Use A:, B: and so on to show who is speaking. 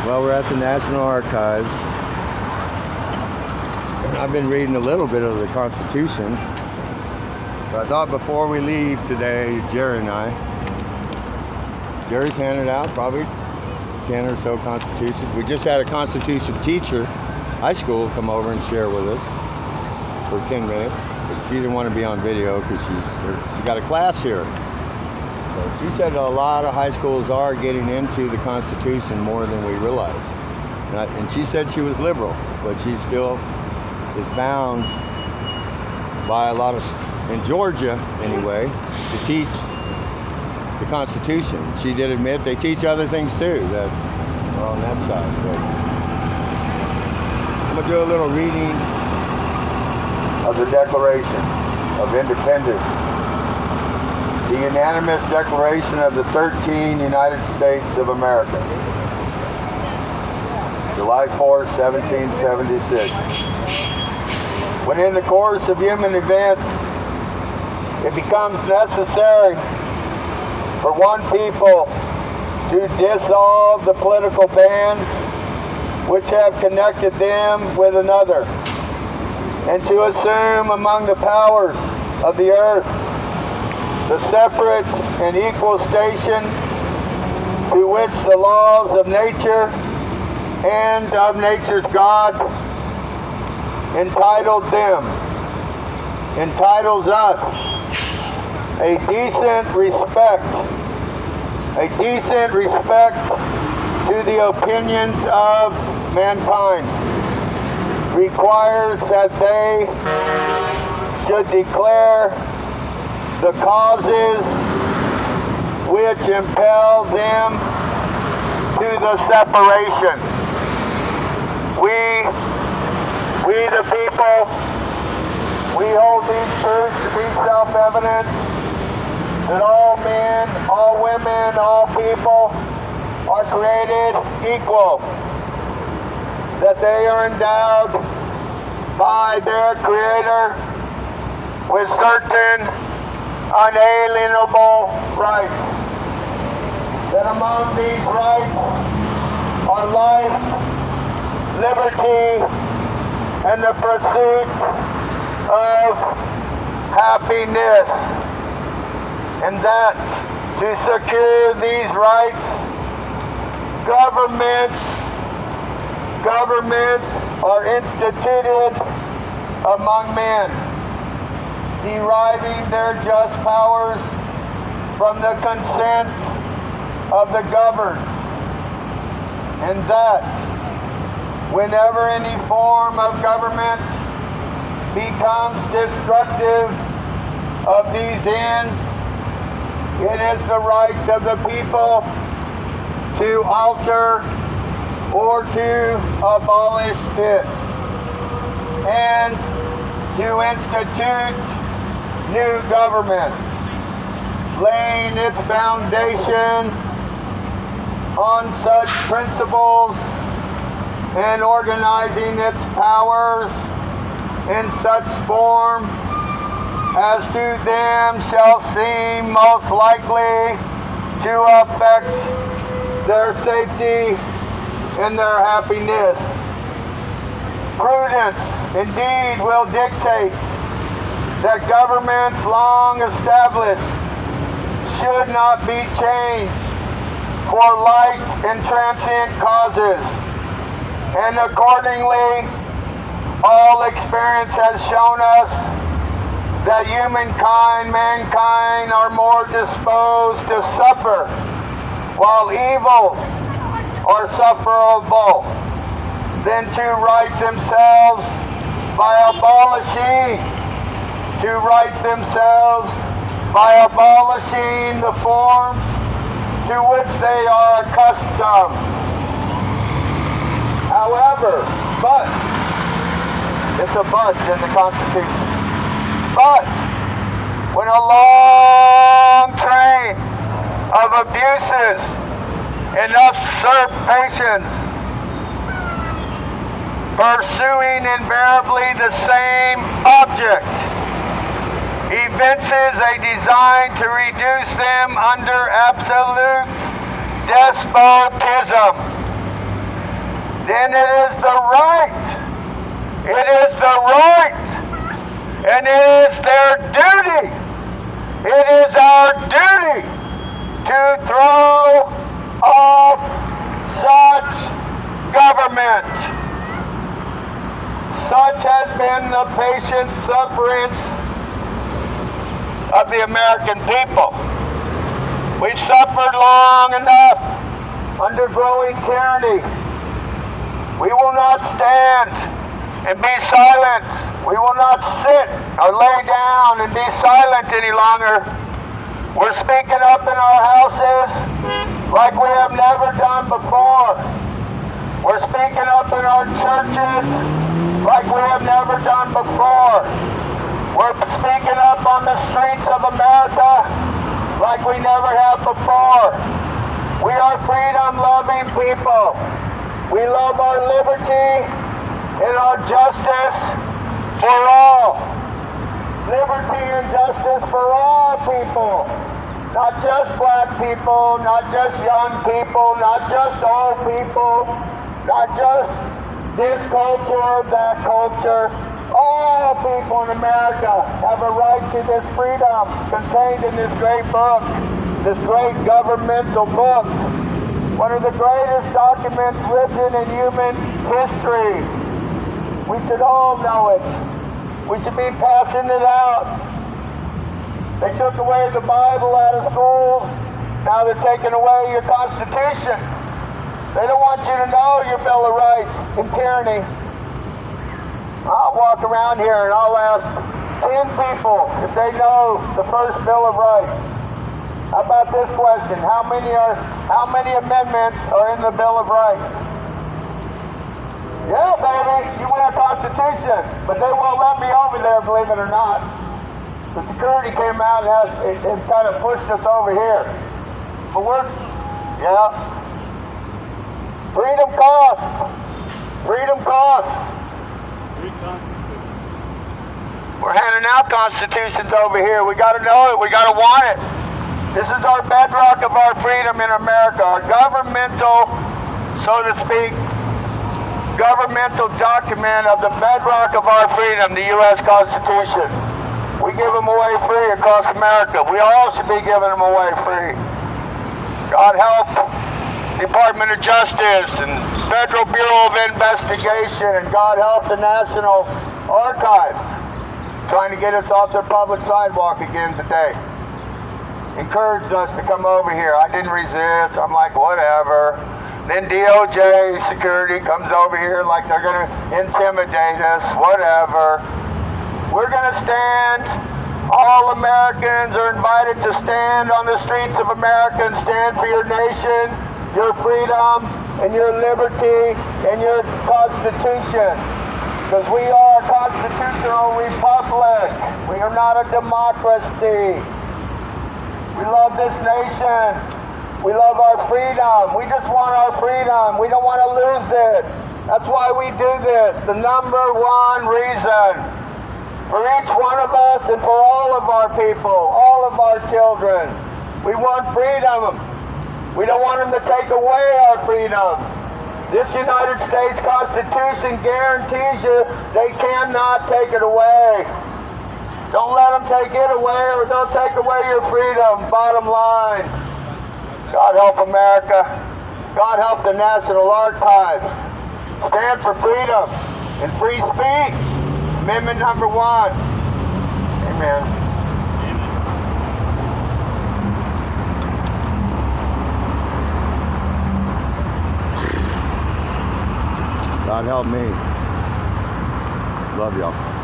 A: Well, we're at the National Archives. I've been reading a little bit of the Constitution. But I thought before we leave today, Jerry's handed out probably 10 or so Constitutions. We just had a Constitution teacher, high school, come over and share with us for 10 minutes. But she didn't want to be on video because she got a class here. So she said a lot of high schools are getting into the Constitution more than we realize. And she said she was liberal, but she still is bound by a lot of, in Georgia anyway, to teach the Constitution. She did admit they teach other things too that are on that side. But I'm going to do a little reading of the Declaration of Independence. The unanimous declaration of the 13 United States of America. July 4, 1776. When in the course of human events, it becomes necessary for one people to dissolve the political bands which have connected them with another, and to assume among the powers of the earth the separate and equal station to which the laws of nature and of nature's God entitles us a decent respect to the opinions of mankind, requires that they should declare the causes which impel them to the separation. We the people, we hold these truths to be self-evident, that all men, all women, all people are created equal, that they are endowed by their Creator with certain unalienable rights, that among these rights are life, liberty, and the pursuit of happiness, and that to secure these rights, governments are instituted among men, deriving their just powers from the consent of the governed, and that whenever any form of government becomes destructive of these ends, it is the right of the people to alter or to abolish it, and to institute new government, laying its foundation on such principles and organizing its powers in such form as to them shall seem most likely to affect their safety and their happiness. Prudence indeed will dictate that governments long established should not be changed for light and transient causes, and accordingly all experience has shown us that mankind are more disposed to suffer while evils are sufferable than to right themselves by abolishing the forms to which they are accustomed. However, it's a but in the Constitution. But when a long train of abuses and usurpations, pursuing invariably the same object, evinces a design to reduce them under absolute despotism,
B: then it is the right. It is the right. And it is their duty. It is our duty to throw off such government. Such has been the patient sufferance of the American people. We've suffered long enough under growing tyranny. We will not stand and be silent. We will not sit or lay down and be silent any longer. We're speaking up in our houses like we have never done before. We're speaking up in our churches like we have never done before. We're speaking up on the streets of America like we never have before. We are freedom-loving people. We love our liberty and our justice for all. Liberty and justice for all people. Not just black people, not just young people, not just old people, not just this culture, that culture. All people in America have a right to this freedom contained in this great book, this great governmental book. One of the greatest documents written in human history. We should all know it. We should be passing it out. They took away the Bible out of schools. Now they're taking away your Constitution. They don't want you to know your Bill of Rights in tyranny. I'll walk around here and I'll ask 10 people if they know the first Bill of Rights. How about this question? How many amendments are in the Bill of Rights? Yeah, baby, you want a Constitution, but they won't let me over there, believe it or not. The security came out and it kind of pushed us over here. But freedom costs. Freedom costs. We're handing out constitutions over here. We got to know it. We got to want it. This is our bedrock of our freedom in America. Our governmental, so to speak, governmental document of the bedrock of our freedom, the U.S. Constitution. We give them away free across America. We all should be giving them away free. God help Department of Justice and Federal Bureau of Investigation, and God help the National Archives trying to get us off their public sidewalk again today. Encouraged us to come over here. I didn't resist. I'm like, whatever. Then DOJ security comes over here like they're going to intimidate us, whatever. We're going to stand. All Americans are invited to stand on the streets of America and stand for your nation, your freedom, and your liberty, and your Constitution. Because we are a constitutional republic. We are not a democracy. We love this nation. We love our freedom. We just want our freedom. We don't want to lose it. That's why we do this. The number one reason for each one of us and for all of our people, all of our children. We want freedom. We don't want them to take away our freedom. This United States Constitution guarantees you they cannot take it away. Don't let them take it away or they'll take away your freedom, bottom line. God help America. God help the National Archives. Stand for freedom and free speech. Amendment number 1. Amen.
A: God help me. Love y'all.